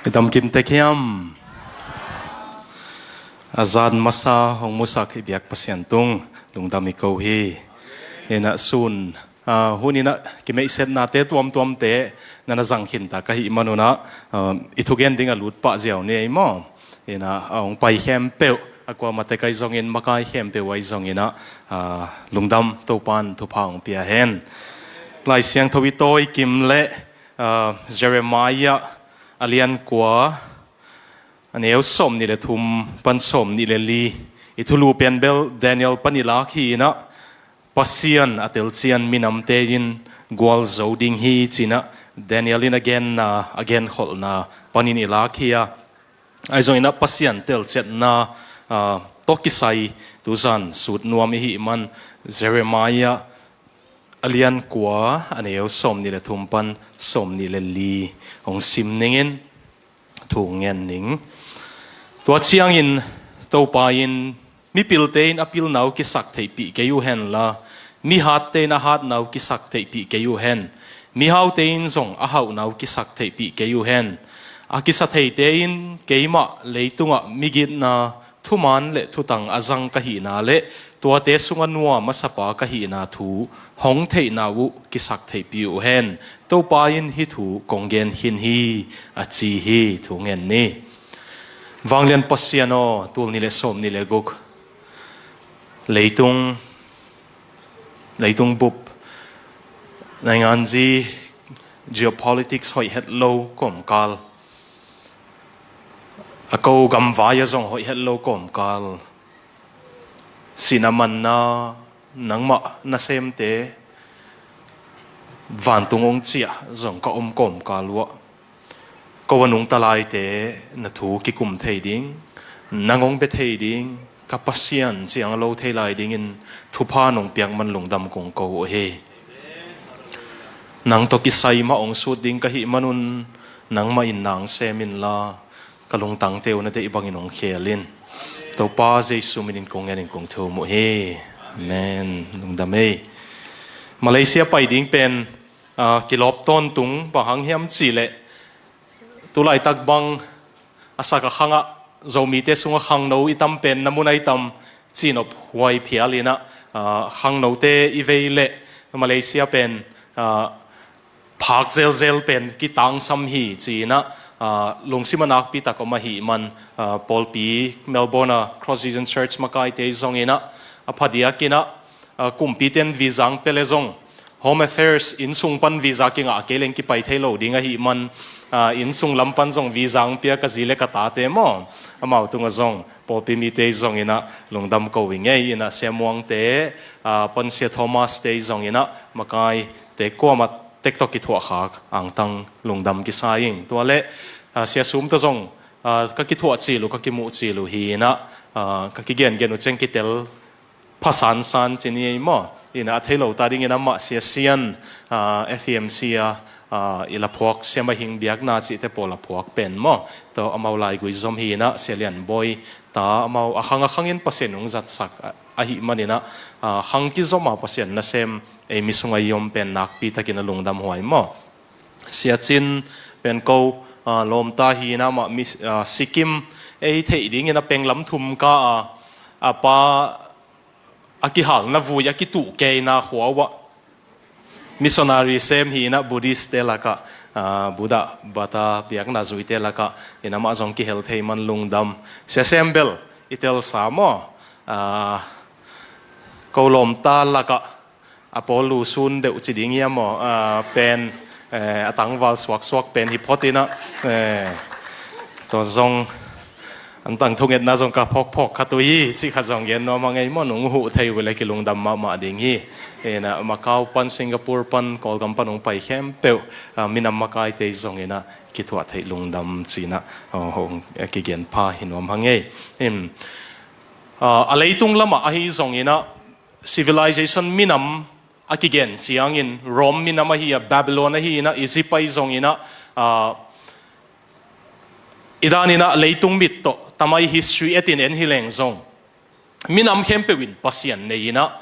Idam kim te khiam azan masa hong musa khi biak pasiantung lungdam iko hi ena sun hunina kime set na te tuam te nana jangkhin ta ka hi manuna ithugen dinga lut pa jiao ne mo ena ong pai hem pe akwa mate kai zongin makai hem pe wai zongina lungdam topan thupang pia hen lai siang thowi toi kim le Jeremiah alian kwa aneu som ni le thum pan som ni le li ithulu pen bel Daniel panila khi na pasian atel chian minam te in gwal zoding hi china Daniel in again hol na panin ila khia ai zo ina pasian tel chet na tokisai tuzan sut nuam hi man Jeremiah alian kwa aneu som ni le thum pan som ni le li ong sim ningin thu ngen ning tua chiang in to pa in mi piltein apil nau ki sak thei pi ke yu hen la mi hat te na hat nau ki sak thei pi ke yu hen mi hau te in zong a hau nau ki sak thei pi ke yu hen a ki sa thei te in keima leitunga migit na thuman le thutang azang ka hi na le tua te sunga nuwa masapa ka hi na thu hong thei na wu ki sak thei pi u hen to pa in hi thu konggen hin hi a chi hi thu ngen ni wanglian pasiano tul ni le som ni le guk leitung bup nangan ji geopolitics hoi het lo kom kal ako gam vaya zong hoi het lo kom kal sinaman na nangma na sem te van tung ong chia zong ka kom kalwa ko wanung talai te na thu ki kum thei ding nangong be thei ding kapasian chiang lo thei lai ding in thupa nong piang man lungdam kong ko he nang to ki sai ma ong su ding ka hi manun nang ma in nang semin la kalung tang teu na te ibang inong khelin to pa jesu minin kong en kong thu mo he amen lungdam e Malaysia pai ding pen kilop ton tung bahang hiam chi le tulai tak bang asaka khanga Zomi te sunga khang no itam pen namunai tam chinop huai phialina khang no te iveile Malaysia pen phak zel pen ki tang sam hi china lungsimanak pi takoma hi man polpi Melbourne Cross Region Church makai te zongina aphadia kina kumpi ten vizang pelezong Home Affairs in sung pan visa kinga keleng ki pai thelo dinga hi man in sung lampan zong visang pia ka zile ka ta te mo amau tunga zong popi mi te zong ina lungdam ko winge ina semuang te pansia Thomas te zong ina makai te ko ma tektok ki thua khak ang tang lungdam ki saing to le sia sum to zong ka ki thua chi lu ka ki mu chi lu hi na ka ki gen u cheng ki tel pasan san chini mo ina thelo taring ina ma sia sian FEMC ila phok sema hing biak na chi te pola phok pen mo to amau lai gui zom hi na selian boy ta amau khangin pasenung zat sak a hi manina hang ki zoma pasen na sem e misunga yom pen nak pi takina lungdam huai mo sia chin pen ko lom ta hi na ma sikim e thei ding ina penglam thum ka apa akihal na vu yakitu ke na huawa missionary sem hi na Buddhist te laka Buddha bata biak na zui te laka ina ma zong ki hel thei man lungdam se sembel itel samo kolom ta laka apolu sun de uchiding ya mo pen atang wal swak pen hipotina to zong antang thunget na zong ka phok khatui chi kha zong yen no mangai mo nung hu thei wele ki lungdam ma ding hi ena Macau pan Singapore pan kolgam panung pai hem pe minam makai te zong ena ki thua thei lungdam china hong ki gen pa hinom hange aleitung lama a hi zong ena civilization minam akigen siang in Rome minam hi Babylon hi na Egypt pai zong ena idanina leitung mit to tamai history etin en hileng zong minam hempewin pasian neina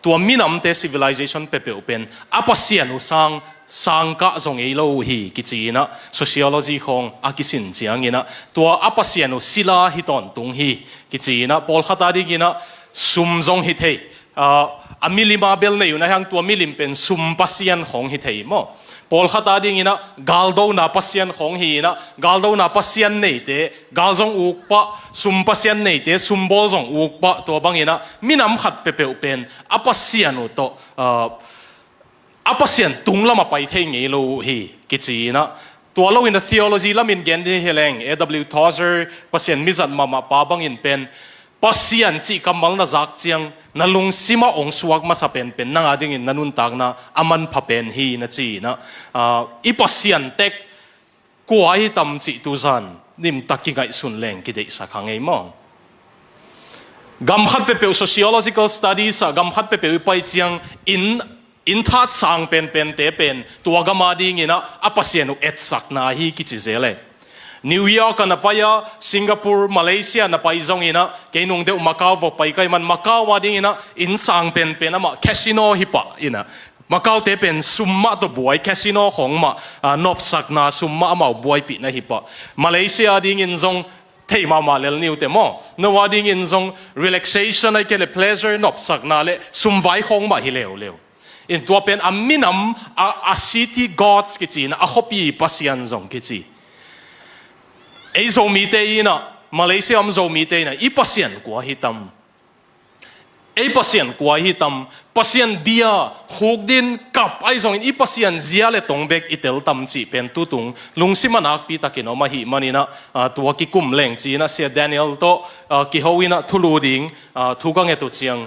tua minam te civilization pepe open apasian usang sang ka zong ei lo hi ki chi na sociology khong akisin chiang ina tua apasian sila hi ton tung hi ki chi na pol khata ding ina sum zong hi thei amilima bel nei na hang tua milim pen sum pasian khong hi thei mo pol khata ding ina galdo na pasian khong hi na galdo na pasian nei te galzong uk pa sum pasian nei te sum bol zong uk pa to bang ina minam khat pe pe pen apasian to apasian tung lama pai thei ngei lo hi ki chi na tua lo in the theology lamin gen de heleng AW Tozer pasian mizat mama pa bang in pen pasian chi kamal na zak chiang na lung sima ong suak ma sa pen pen na ding in nanun tag na aman pha pen hi na chi na I pasian tek kuai tam chi tu zan nim takki ngai sun leng ki de sa khangei mo gam khat pe pe sociological studies gam khat pe pe pai chiang in that sang pen te pen tua gama ding ina apasian et sak na hi ki chi zele New York na paya Singapore Malaysia na pai zong ina ke nung de Macau vo pai kai man Macau wa ding ina in sang pen ama casino hi pa ina Macau te pen summa to boy casino khong ma nop sak na summa ma boy pi na hi pa Malaysia ding in zong thei ma lel niu te mo no wa ding in zong relaxation ai ke le pleasure nop sak na le sum vai khong ma hi leo in tua pen a minam a city gods ki chi na a hopi pasian zong ki chi ei Zomi te ina Malaysia Zomi te ina I pasian kwa hitam ei pasian kwa hitam pasian bia huk din kap ai zong in I pasian zia le tongbek itel tam chi pen tutung lungsimanak pi takino mahi manina tua ki kum leng chi na sia Daniel to ki hoina thuluding thugang etu chiang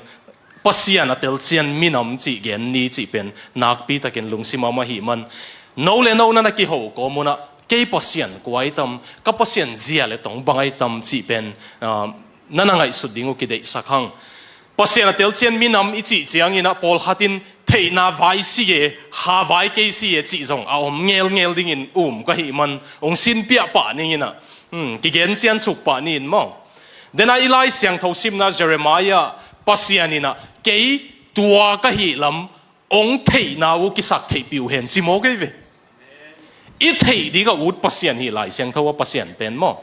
pasian atel chian minam chi gen ni chi pen nak pi takin lungsima ma hi man no le no na ki ho ko muna ke pasian kwai tam ka pasian zia le tong bangai tam chi pen nanangai sudingu ki dei sakhang pasian atel chian minam I chi chiang ina pol khatin thei na vai si ye ha vai ke si ye chi zong a ngel ding in ka hi man ong sin pia pa ni ina ki gen chian suk pa ni in mo then I ilai siang tho sim na Jeremiah pasianina ke tua ka hi lam ong thei na wo ki sak thei piu hen si mo ke ve I thei di ka ut pasian hi lai siang tho pasian pen mo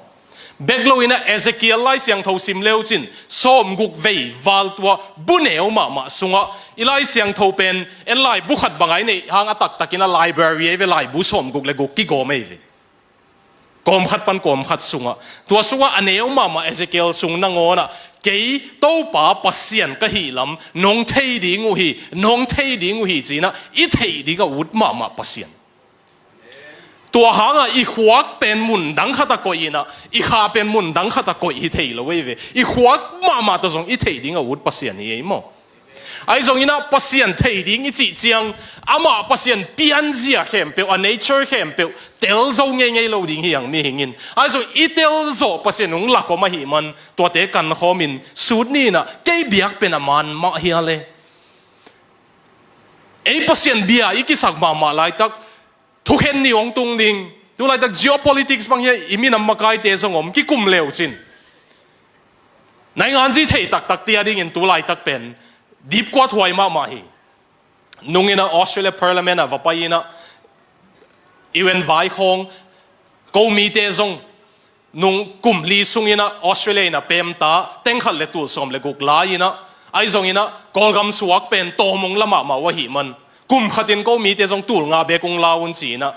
beglo ina Ezekiel lai siang tho sim leo chin som guk vei val tua buneo ma sunga ilai siang tho pen en lai bu khat bangai nei hang atak takina library ve lai bu som guk le guk ki go me ve kom khat pan kom khat sunga tua sunga aneo ma Ezekiel sung na ngona ke to pa pasian ka hi lam nong thei ding u hi chi na I thei di ka ut ma pasian tua hanga I huak pen mun dang khata ko ina I kha pen mun dang khata ko I thei lo we I huak ma to zong I thei ding a ut pasian hi mo ai zong ina pasian thei ding I chi chiang ama pasian pian zia khem pe a nature khem pe tel zo nge lo ding hiang mi hingin ai zong I tel zo pasian ung la ko ma hi man to te kan khomin sud ni na ke biak pen aman ma hi ale ei pasian bia I ki sak ma lai tak thu hen ni ong tung ding tu lai tak geopolitics bang hi I min am makai te zong om ki kum leo chin nai ngan ji thei tak tia ding in tu lai tak pen deep kwa thuai ma hi nungina Australia Parliament va paina even vai khong ko mi te zong nung kum li sungina Australia na pem ta teng khal le tu som le guk la ina ai zong ina kolgam suak pen to mong lama ma wa hi man kum khatin ko mi te zong tul nga be kung laun chi na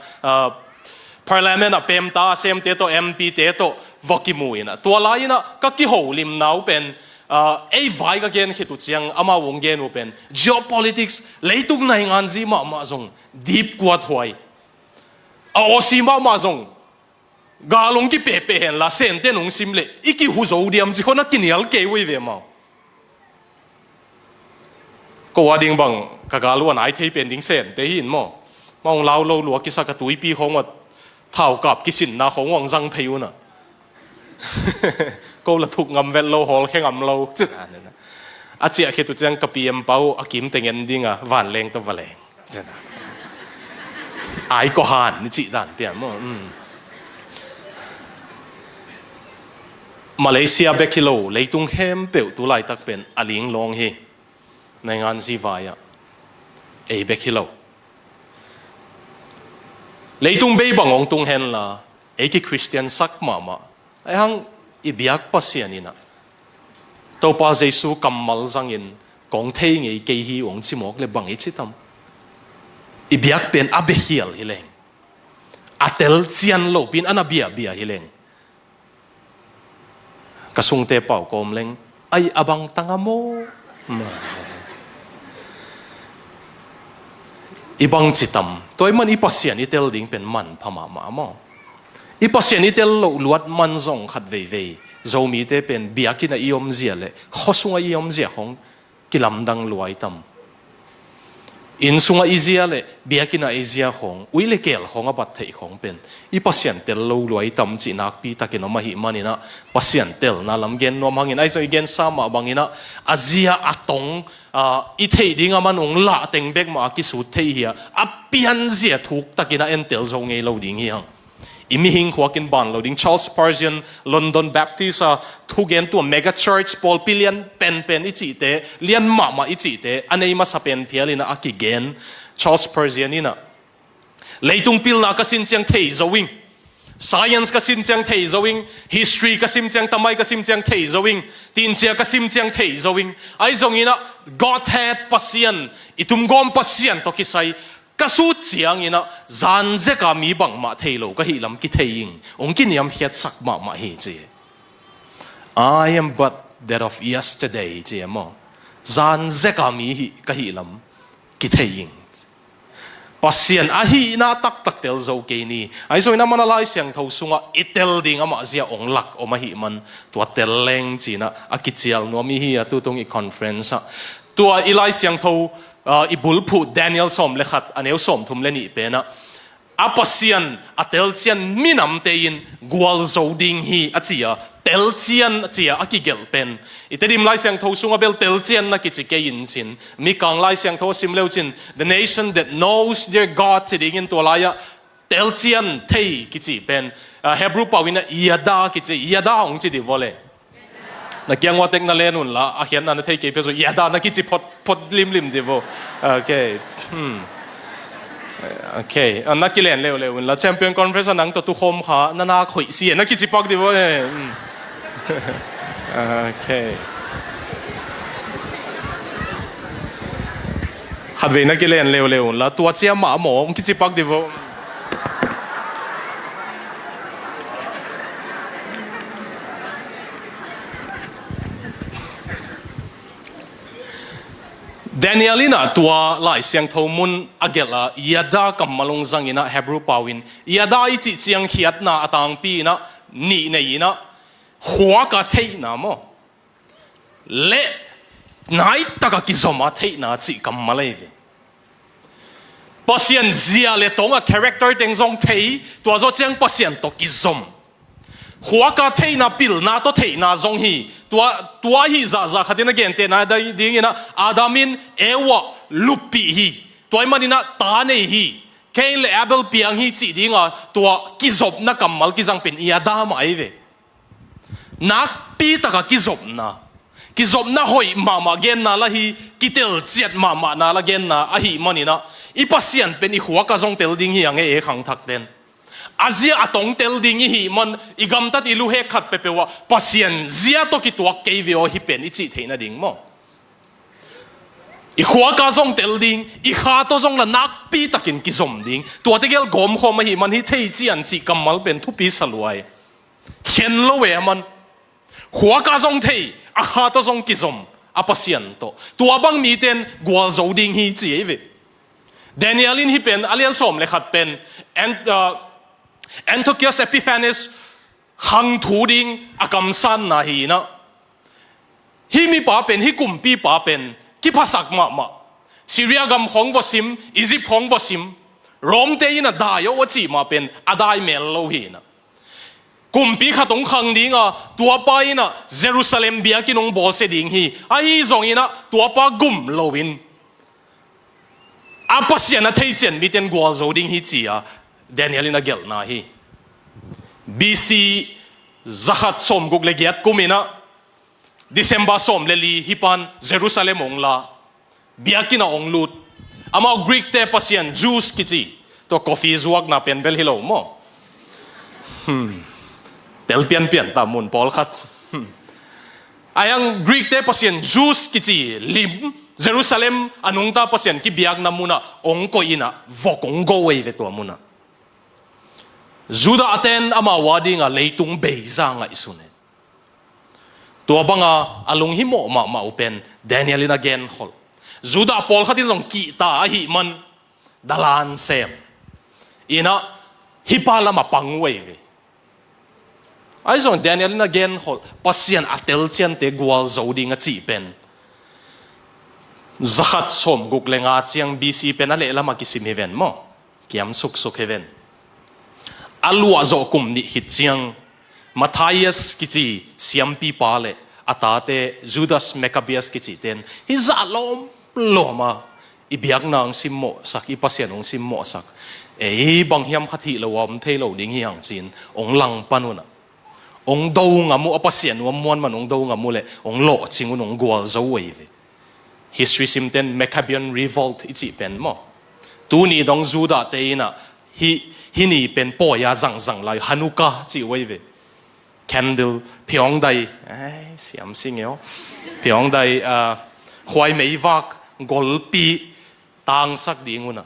Parliament na pem ta sem te to MP te to vokimuina to la ina ka ki ho lim nau pen ei vai ka gen hitu chiang ama wong gen open geopolitics leitung nai ngan ji ma zong deep kwa thwai a osima ma zong galong ki pe hen la sen te nong sim le iki hu zo diam ji khona kinial ke we ve ma ko wading bang ka galuan ai thei pen ding sen te hin mo mong lao lo lu ki sa ka tui pi khong wa thau kap ki sin na khong wang jang pheu na cô là thuộc ngầm vẹt lâu hồ khe ngầm lâu chứ à nên à chị khi tụi trang copy em bao à kiếm tiền anh đi ngà vạn lên tao vạn lên chứ à ai có hàn chị đàn tiền mà Malaysia bé kilo lấy tung hem biểu tụ lại tắc bên à liếng long hi này ngàn gì vậy à ấy bé kilo lấy tung bay bằng ông tung hen là ấy cái Christian sắc mà ấy hăng ibiak pasian nè tàu pa Giêsu cầm mal răng in công thế ngày cây hi ông chỉ mọc le bằng ấy chỉ tâm ibiak pen abehiel hileng atel chian lo pin anabia bia hileng kasung te pau kom leng ay abang tangamo ibang chitam toy man ipasian itel ding pen man phama ma mo ipasian itel lo luat man zong khat ve ve zomi te pen biakina iom zia le khosunga iom zia khong kilam dang luai tam in sunga izia le biakina izia khong uile kel khong abat thei khong pen ipasian tel lo luai tam chi nak pi takino mahi manina pasian tel na lam gen nom hangin ai so gen sama bangina azia atong i thei dinga man ong la teng bek ma ki su thei hi apian zia thuk takina entel zo ngei lo ding hi hang imi hing khwakin ban loading Charles Spurgeon London Baptist thu gen tu mega church Paul Pillian pen ichi te lian ma ichi te anei ma sapen phialina aki gen Charles Spurgeon ina leitung pil na ka sin chang thei zoing science ka sim chang thei zoing history ka sim chang tamai ka sim chang thei zoing tin chia ka sim chang thei zoing ai zongina Godhead pasian itum gom pasian to kisai kasu chiang ina zan je ka mi bang ma thei lo ka hi lam ki theing ong kin yam hiat sak ma hi chi I am but that of yesterday chi mo zan je ka mi hi ka hi lam ki theing pasian a hi na tak tel zo ke ni ai so na manalai siang tho sunga itel ding ama zia ong lak o ma hi man tua tel leng chi na akichial no mi hi atu tong I conference tua ilai siang tho ibul phu Daniel som lekhat aneu som thum leni pena apasian atel chian minam tein gwal zo ding hi achia tel chian achia akigel pen itedim lai siang tho sunga bel tel chian na kichi ke in chin mi kang lai siang tho sim leu chin the nation that knows their God chiding in tolaya tel chian thei kichi pen Hebrew pawina yada kichi yada ong chi di vole na kyang wa tek na lenun la a hian na thei ke peso yada na kichi pot lim di vo okay okay na kilen leu la champion conference nang to tu khom kha na khoi si na kichi pak di vo okay hat ve na kilen leu la tua chia ma mo kichi pak di vo Danielina tua lai siang tho mun agela yada kamalong zangina Hebrew pawin yada iti siang hiat na atang pi na ni nei na hua ka thei na mo le nai taka kizoma thei na chi kamalai pasian zia le tonga character teng zong thei tua zo chiang pasian to kizom hua ka thei na pil na to thei na zong hi tua hi za khatina gen te na dai ding ina adamin ewa lupi hi toy manina ta nei hi kein le abel piang hi chi dinga tua kizop na kamal kizang pen ia da mai ve nak pi taka kizop na hoi mama gen na la hi kitel chiat mama na la gen na a hi manina ipasian pen I huwa ka zong tel ding hi ang e khang thak den azia atong tel ding hi man igam tat ilu he khat pepewa pasian zia to ki tuak ke veo hi pen ichi theina ding mo I huwa ka zong tel ding I kha to zong la nak pi takin ki zom ding tua te gel gom khom hi man hi thei chi an chi kamal pen thu pi saluai khen lo we man huwa ka zong thei a kha to zong ki zom a pasian to tua bang mi ten gwal zo ding hi chi e ve Danielin hi pen alian som le khat pen and Antiochus Epiphanes hang thu ding akam san na hi na hi mi pa pen hi kum pi pa pen ki phasak ma Syria gam khong vosim Egypt khong vosim Rome te ina da yo chi ma pen adai mel lo hi na kum pi khatong khang ding tua pa ina Jerusalem bia ki nong bo se ding hi a hi zong ina tua pa gum lo in apasian na thei chen mi ten gwal zo ding hi chi Daniel ina gel na hi BC zahat som guk le giat kumina December som le li hipan Jerusalem ong la biakina ong lut ama Greek te pasian Jews kichi ตัวกาแฟจวกน่ะเป็นเบลฮิโลมั้งเตลเปลี่ยนตามมุนปอลขัดไอ้ยังกรีกเตปัสยันจูสกิจีลิมเยรูซาเล็มอันนุงตาปัสยันกิบิยักนามุนะองค์ก็อินะวกองโกเวเวตัวมุนะจูดาเตนอามาวาดิงะเลยตุงเบย์ซังะอิสุเนตัวบังอาลุงฮิโมมาอุเป็นแดเนียลินาเกนฮอลจูดาปอลขัดที่ส่งกีตาหิมันดาลานเซมอินะฮิปาลามาปังเวเวไอ้ส่งแดเนียลินาเกนฮอลปัสยันอัตเตลเชียนเตกัวโจดิงะจีเป็นzakat som guk lenga chiang BC pen ale lama kisim heaven mo kiam suk heaven alua zo kum ni hit chiang Matthias kichi siampi pale atate Judas Maccabeus kichi ten hi za lom loma ibiak nang simmo sak ipasian ong simmo sak e bang hiam khathi lawam thelo ding hiang chin ong lang panuna ong do ngamu apasian wam mon man ong do ngamu le ong lo chingun ong gwal zo wei history simten Maccabean revolt ichi pen mo tu ni dong Juda te ina hi ni pen po ya zang lai Hanukkah chi wei ve candle pyong dai ai siam sing yo pyong dai khwai mei vak gol pi tang sak dinguna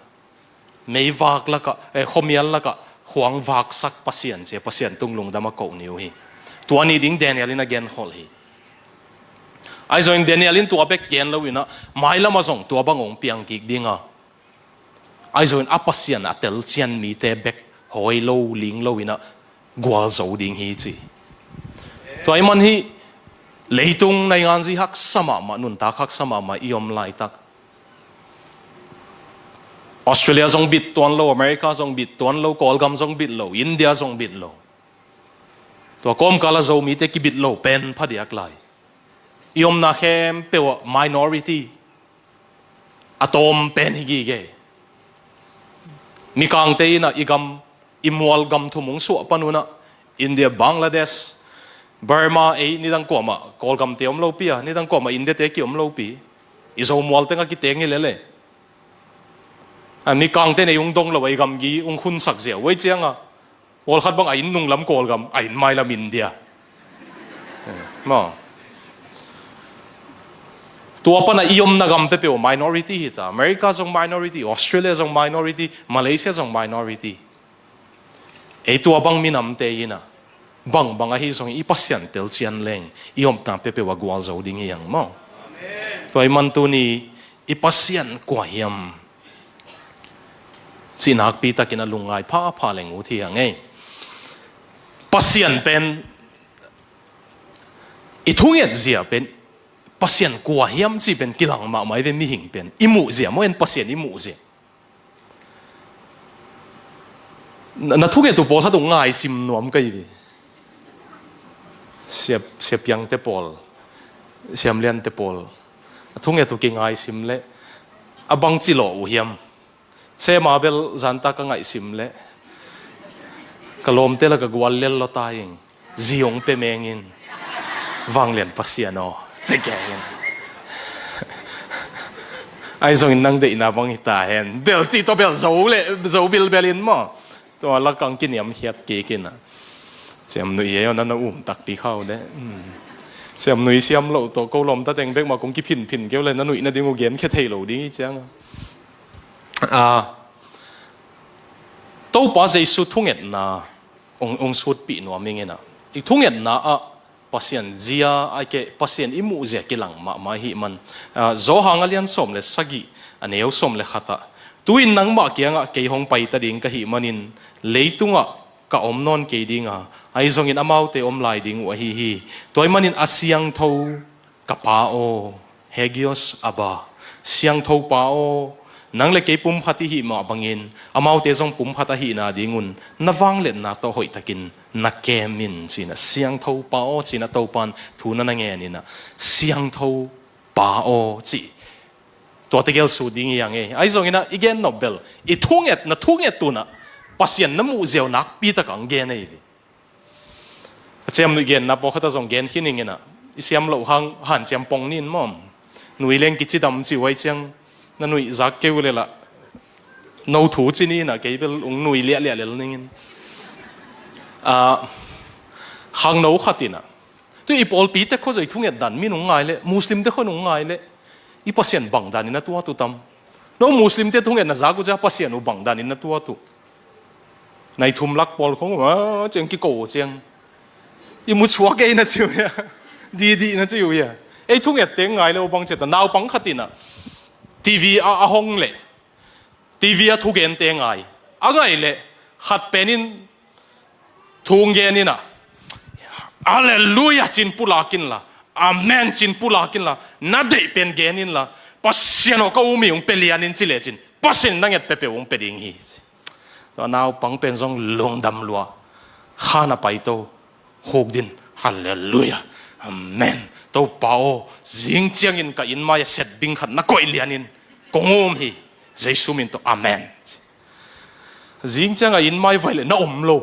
mei vak la ka khomial la ka huang vak sak pasian tung lung dama ko niu hi tu ani ding Daniel in again hol hi ai zoin Danielin tua bek gen lo ina mai lama zong tua bangong piang kik dinga ai zoin apasian atel chian mi te bek hoi lo ling lo ina gwal zo ding hi chi to ai man hi leitung nai ngan ji hak sama ma nun ta khak sama ma iom lai tak Australia zong bit tuan lo America zong bit tuan lo kolgam zong bit lo India zong bit lo to kom kala zo mi te ki bit lo pen phadiak lai iom na khem pewa minority atom pen higi ge mikang te na igam imwal gam thumung su panuna India Bangladesh Burma e ni dang ko ma kol gam te om lo pi ni dang ko ma India te ki om lo pi izo mwal te nga ki te ngi lele ani kang te ne yung dong lo wai gam gi ung khun sak zia wei chiang a wal khat bang ain nung lam kol gam ain mai lam India maตัวปนอิยมนักำเปเป็น minority ฮิตาอเมริกาส่ง minority ออสเตรเลียส่ง minority มาเลเซียส่ง minority ไอตัวบังมินำเตยินะบังอาฮิส่งอีปัสยันเตลเชียนเลงอิยมตามเปเป็นว่ากวาลโจดิ้งยังมั้งตัวไอมันตัวนี้อีปัสยันกว่ายังจีนักปีตะกินลุงไงพาเลงอุทิยังไงปัสยันเป็นอีทุ่งเอ็ดเสียเป็นpasien kuah hiam si ben kilang ma mai ve mi hing pen imu zia mo en pasien imu zia na thuge tu pol ha tu ngai sim nuam kai vi siap yang te pol siam lian te pol thunge tu ki ngai sim le abang chi lo u hiam se ma bel zanta ka ngai sim le kalom te la ka gwal lel lo ta ing ziong pe mengin wang lian pasiano Again. Ai rồi năng để na bang hita hen bel chi to bel zo bil belin mo to la kang kin yam hiat ke kin na chem nui ye na tak pi khau de chem nui siam lo to ko lom ta teng bek ma kong ki phin kêu lên na nui na ding gen khe thei lo ding chang to pa zai su thunget na ong sut pi no ming na ik thunget na pasien zia ai ke pasien imu zia kilang ma hi man zo hang alian som le sagi aneu som le khata tuin nang ma kianga ke hong pai ta ding ka hi manin leitunga ka om non ke dinga ai zong in amau te om lai ding wa hi toy manin asiang tho ka pa o hegios aba siang tho pa o nang le ke pum phati hi ma bangin amau te zong pum phata hi na dingun nawang le na to hoi takin na kemin china siang tho pa o china to pan thuna na nge ni na siang tho pa o chi to te gel su ding yang e ai zong ina igen nobel I thunget tu na pasien na mu zeu nak pi ta kang gen nei vi chem nu gen na po khata zong gen hining ina isiam lo hang han chem pong nin mom nui leng ki chi dam chi wai chang na nui za keu le la nấu thủ chi ni na cái bên ông nuôi lẹ lẹ lẹ nên hàng nấu khát tin à tôi ipol pi te khó rồi thung nhật đàn mi nung ngài lệ Muslim te khó nung ngài lệ ipasien bang đàn ina tua tu tam no Muslim te thung nhật na zagu ja pasien u bang đàn ina tua tu này thum lắc bol không mà chừng cái cổ chừng imu chua cái na chiu ya đi na chiu ya ấy thung nhật tiếng ngài lệ u bang chết nào bang khát tin à TV a hong lệ TV a thu gen tiếng ngài a ngài lệ khát penin thung gen ni na Hallelujah chin pulakin la Amen chin pulakin la na dei pen genin la pasiano ka umi ung pelianin chile chin pasin nanget pepe ung peding hi to now pang pen jong long dam lua khana pai to hok din hallelujah amen to pao jing chiang in ka in ma ya set bing khat na koi lianin kongom hi jesu min to amen jing chiang a in mai vai le na om lo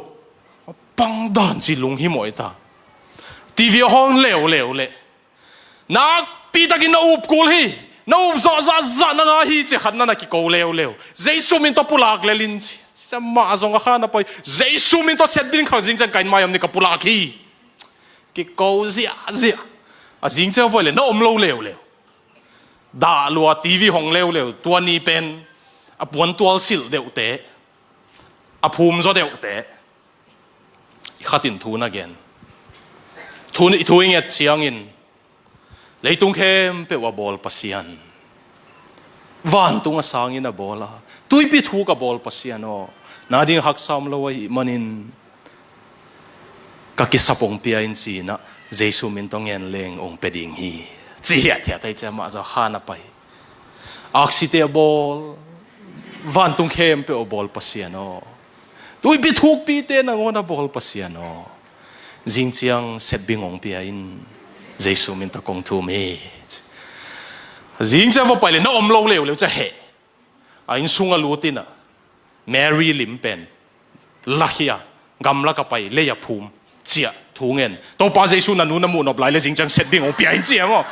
pang dan chi lung hi moi ta TV hong leo le na pi takin na up kul hi na up za na nga hi che khat na ki ko leo jesu min to pulak le lin cha ma zong kha na poi jesu min to set bin kha jing chan kain mayam ni ka pulak hi ki ko zia a jing cha voi le na om lo leo da lua TV hong leo tua ni pen a puan tual sil deu te a phum zo deu te khatin thu na gen thu inget chiang in leitung khem pe wa bol pasian van tung asang in a bola tui pi thu ka bol pasian o na ding hak sam lo hi manin ka ki sapong pia in chi na jesu min tong en leng ong peding hi chi ya thia tai cha ma zo khana pai aksite bol van tung khem pe o bol pasian o tui pi thuk pi te na ngona bol pasian o jing chiang set bingong pia in jesu min ta kong thu me jing cha vo paile na om lo leo cha he a in sunga lutina Mary limpen lahia gamla ka pai le ya phum chia thu ngen to pa jesu na nu na mu nop lai le jing chiang set bingong pia in chiang o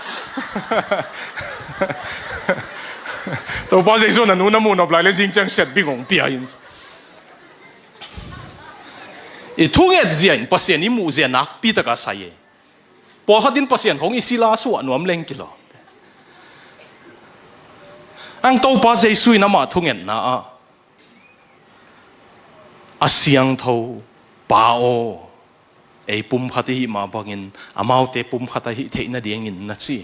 to pa jesu na nu na mu nop lai le jing chiang set bingong pia in i thunget zian pasien i mu zian nak pi ta ka sai po khatin pasien hong isila su anuam leng kilo ang to pa jesu na ma thunget na a siang tho pa o ei pum khati ma bangin amau te pum khata hi theina dieng in na chi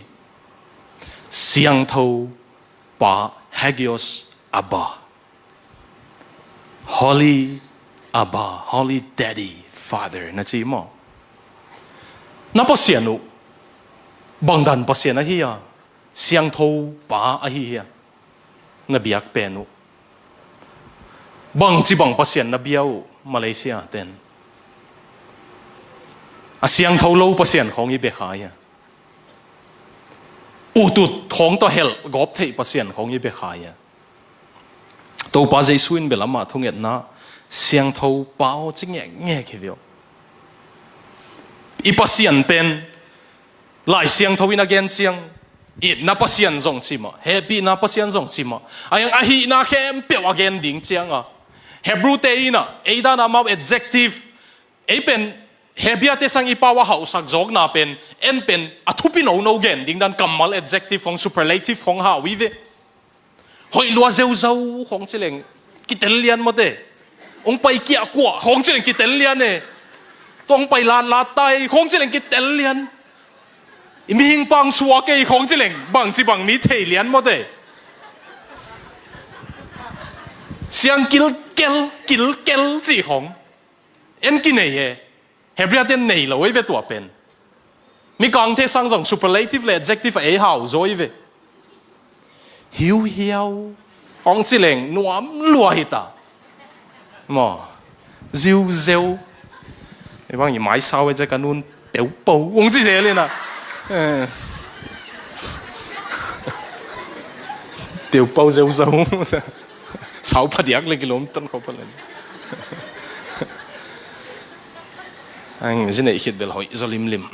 siang tho pa hagios abba holy Abba, Holy Daddy, Father, na chi mo. Na pasien nu, bangdan pasien na hiya, siang tho pa ahiya, na biak penu. Bang chi bang pasien na biao Malaysia ten. A siang tho lo pasien khong i be khaya. Utut khong to hel gop thei pasien khong i be khaya. To pa jesuin belama thunget na siang thâu bao chính nghe cái việc, ít pasien pen, lại siang thâu in again chiang, ít na pasien zong chi ma, happy na pasien zong chi ma, ayang ahi na khem pe again ding chiang à, Hebrew te ina, ada na mau adjective, pen happy ate sang ipawa hausak zog na pen, en pen atupi no gen ding dan kamal adjective phong superlative phong ha wive, hoi lua zeu phong chileng, kitelian mo de. Ông bay kia quả không chỉ là cái tên liên này, ông bay lạt tay không chỉ là cái tên liên, mình bằng xóa cái không chỉ là chỉ bằng mi thể liên mà đấy, xiang kill gì không, em cái này hè, hết bây giờ này là với tuổi bên, mi càng thế sang dòng superlative là adjective ấy hảo rồi về, hiu không chỉ là nuông lùa hết ta. Mà rêu你幫人買衫嘅啫，咁樣表布，我唔知寫呢啦，表布rêu sáu phát điạc lên cái lốm tân khó phát lên, anh cái này hiện bây hỏi do lim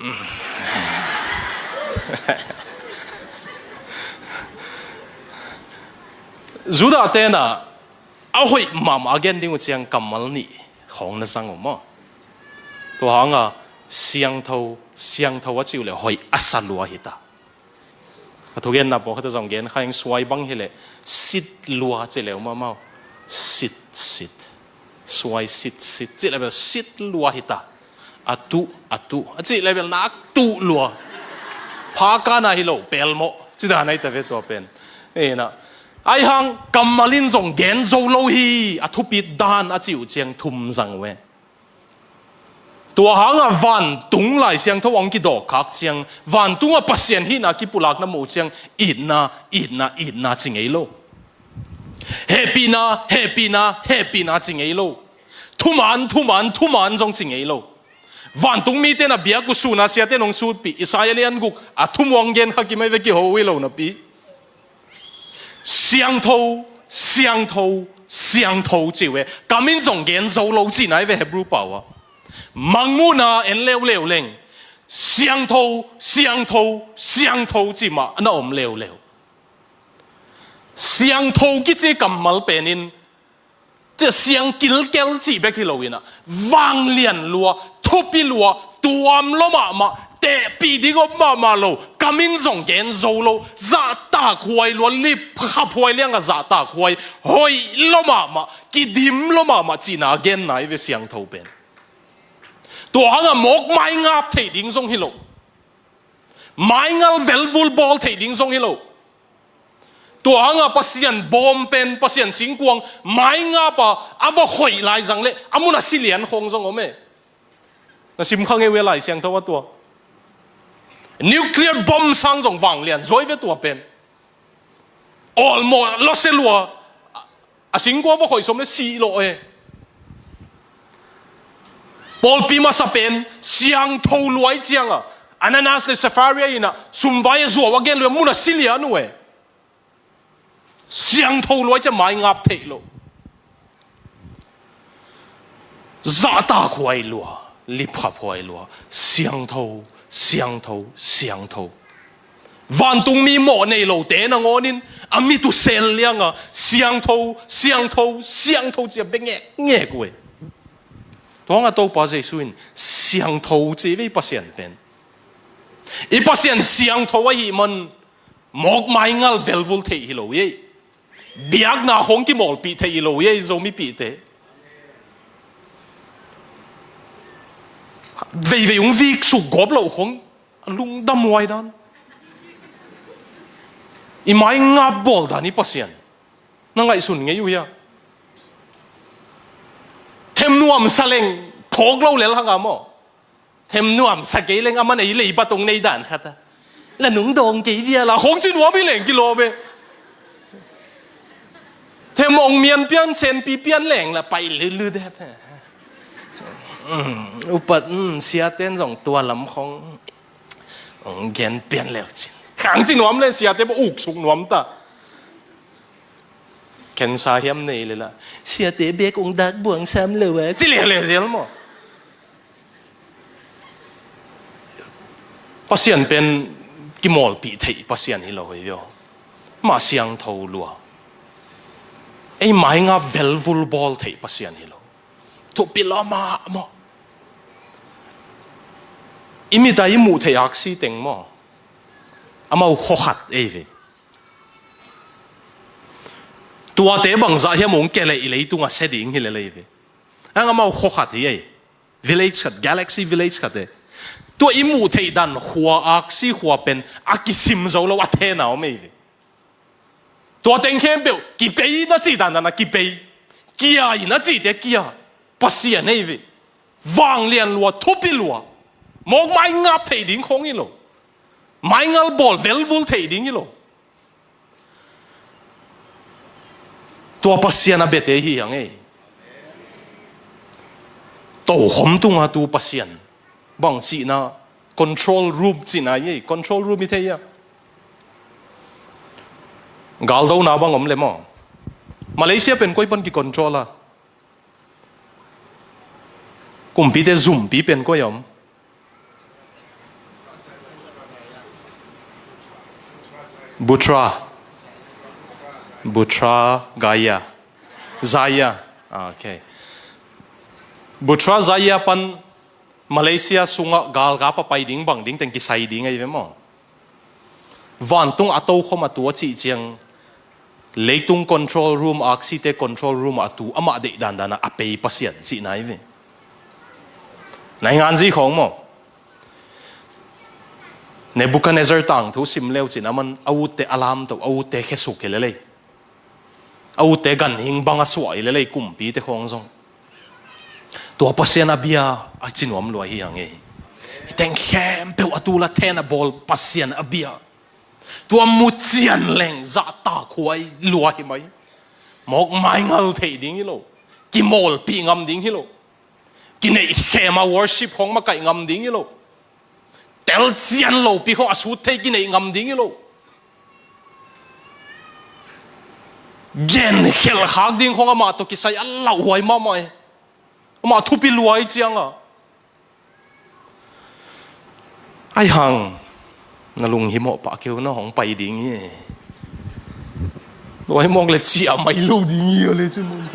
Juda tên à เอาหอยมามาเกนดิ้งเจียงกำมัลนี่ของนั่นสังอมะตัวหางเสียงเท่าว่าจิวเลยหอยอัศลัวหิตาทุกเย็นนะบอกเขาจะส่งเกนเขายังสวยบังเฮเลยสิดลัวจิเลยมาสิดสวยสิดจิเลยแบบสิดลัวหิตาอัตุจิเลยแบบนักตุลัวพากันนะฮิโลเปลโมจิตาไหนแต่เวตัวเป็นนะไอ้หังกำมาลินส่งเกนโซโลฮีอัทุปิดดานอจิวเจียงทุ่มสังเวตัวหางวันตุงไหลเสียงทวังกิดอกคักเสียงวันตุงปัสเซียนฮีนักกิปุลักน้ำมูเสียงอีดนาจิงเอโลเฮปีนาจิงเอโลทุมันจงจิงเอโลวันตุงมีเตนะเบียกุสูนาเสียเตนงสูปีอิสราเอลียนกุกอัทุมวังเกนขักิไม่เวกิโฮวิโลนะปีเสียงโทจิเวกามินจงเกนโซโลจีไหนเวเฮบรูเปล่าวะมังมูนาเอ็นเลวเล่งเสียงโทจิมาอันอมเลวเสียงโทกิจิกัมมัลเป็นนินจะเสียงกิลเกลจีเบกิโลวินะวางเลียนลัวทุบปีลัวตัวมลมาเตะปีดีก็มาโลกามินจงเกนโซโลจะตาควายลัวลิบขับควายเลี้ยงกับจะตาควายหอยลมากิดิมลมาจีน่าเกนไหนเวเสียงโทเป็นตัวหางหมกไม้งับเทดิ้งทรงฮิโลไม้งับเวลวูลบอลเทดิ้งทรงฮิโลตัวหางปัสยันบอมเป็นปัสยันสิงกวงไม้งับอาวหอยลายจังเลยอามุนัสิเลียนคงทรงอเมน่ะสิมขังเวลาเสียงเท่าว่าตัวนิวเคลียร์บอมสังทรงวางเลียนสวยเวตัวเป็นออลโมลอสเซลัวสิงกวงว่าหอยสมเลยสี่โลบอลปีมาสเปนเสียงโทรวยเจียงอันนั้นน่าจะเซฟารีอินะสุมไว้จัวว่าเกนเลยมุนัสิเลียนเว้เสียงโทรวยจะไม่งับเทโลจะตาควายลัวลิบขับควายลัวเสียงโทวันตุงมีหมอในโลเตนะงอนินอามิตุเซลเลียงเสียงโทจะเป็นแง่กวยตัวงั้นตัวภาษาสุนเสียงโทจีวิปัสยันเป็นอีปัสยันเสียงโทว่าฮีมันหมกไม้งัลเวลวุลเทฮิโลเย่เบียกนาหงกิมอลปีเทฮิโลเย่โซมิปีเตเวงวิกสุกอบโลหงลุงดำไว้ดันอีไม้งับบอลดานี่ปัสยันนั่งไงสุนไงอยู่ยะเทมนัวมสเลงพกเราเลยละงามเทมนัวมสเกเลงอามันไอเลยปะตรงในด่านครับแล้วหนุ่งดองกี่เดียละของจีนหัวไปเหล่งกิโลเบเทมองเมียนเปียนเซนปีเปียนแหล่งละไปลื้อๆได้แพ้อุปเสียเต้นสองตัวลำของเกนเปลี่ยนแล้วจีนขังจีนหัวมันเลยเสียเต้นอุกสุกหัวมันตาเข็นสาเหมนี่เลยล่ะเสียเตะเบกองดักบวงซ้ำเลยเว้ยจิเล่เลยเสียแล้วมั้งปัสยันเป็นกิมอลปีเทปัสยันฮิโลเฮียมาเสียงทูลัวไอ้ไม้งาเวลวูลบอลเทปัสยันฮิโลทุบปีละมาอิมิตาอิมูเทอักซีเต็งมั้งอามาหัวขัดเอเวตัวเตะบังซาเฮียมงเกลี่ยเลยตัวเสดิ้งฮิเลเลยเว้ยอันก็มาหัวขัดที่ไอ้ village ขัด galaxy village ขัดเด้ตัวอิมูเทดันหัวอักซีหัวเป็นอักซิมโซโลวัฒน์น่าไม่เว้ยตัวเต็งเข้มเปล่ากี่ปีน่าจีดันนะกี่ปีกี่อะไรน่าจีเด็กกี่ปัสยานี่เว้ยวางเลียนลัวทุบปีลัวมองไม่งับเทดิ้งคงยี่โลไม่งับบอลเวลวูลเทดิ้งยี่โลตัวปัสยานาเบเตฮียังไงตัวขมตุงอาตัวปัสยานบางจีน่า control room จีน่ายี่ control room มิเทียกาลดูน่าบังอมเลยมั้งมาเลเซียเป็นก้อยปันกี่ control ล่ะกุมปีเตซุ่มปีเป็นก้อยอมบุตรากายา Zaya okay butra Zaya pan Malaysia sunga gal ga pa pai ding bang ding teng ki sai ding ai ve mo van tung ato khoma tu chi chiang leitung control room oxite control room atu ama de dan dana apei pasien si nai ve nai ngan ji khong mo Nebuchadnezzar tang thu sim leo chin aman awute alam to awute khe suk ke le awute gan hing banga suai le kumpi te khong zong to pasien abia a chinom lo hi ang e teng khem pe atula thena bol pasien abia tua mutian leng za ta khuai lua hi mai mok mai ngal thei ding hi lo ki mol pi ngam ding hi lo ki nei khema worship khong ma kai ngam ding hi lo tel chian lo pi khong asu thei ki nei ngam ding hi lo gen hel hak ding khong ama to ki sai alla huai ma mai ama thu pi luai chiang a ai hang na lung hi mo pa kêu nó hong pai ding ye loi mong le chi a mai lu ding ye le chu mong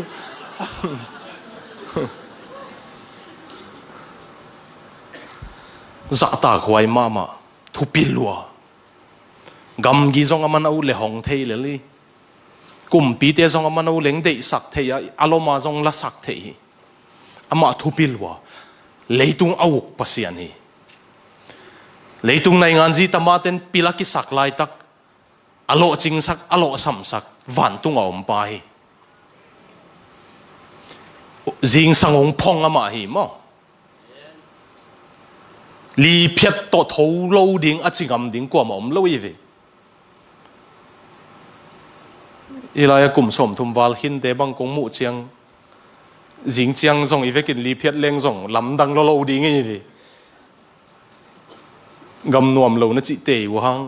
za ta khwai mama thu pi lua gam gi zong aman au le hong thei le li kum pi te zong aman au leng dei sak thei a aloma zong la sak thei ama thu pi lua leitung awuk pasian hi leitung nai ngan ji tamaten pilaki sak lai tak alo ching sak alo sam sak van tung om pai jing sangong phong ama hi mo li phiat to tho lo ding a chingam ding kwa mom lo ve ilaya kum som thum wal hin te bang kong mu chiang jing chiang zong i vekin li phiat leng zong lam dang lo ding e ve gam nuam lo na chi te wa hang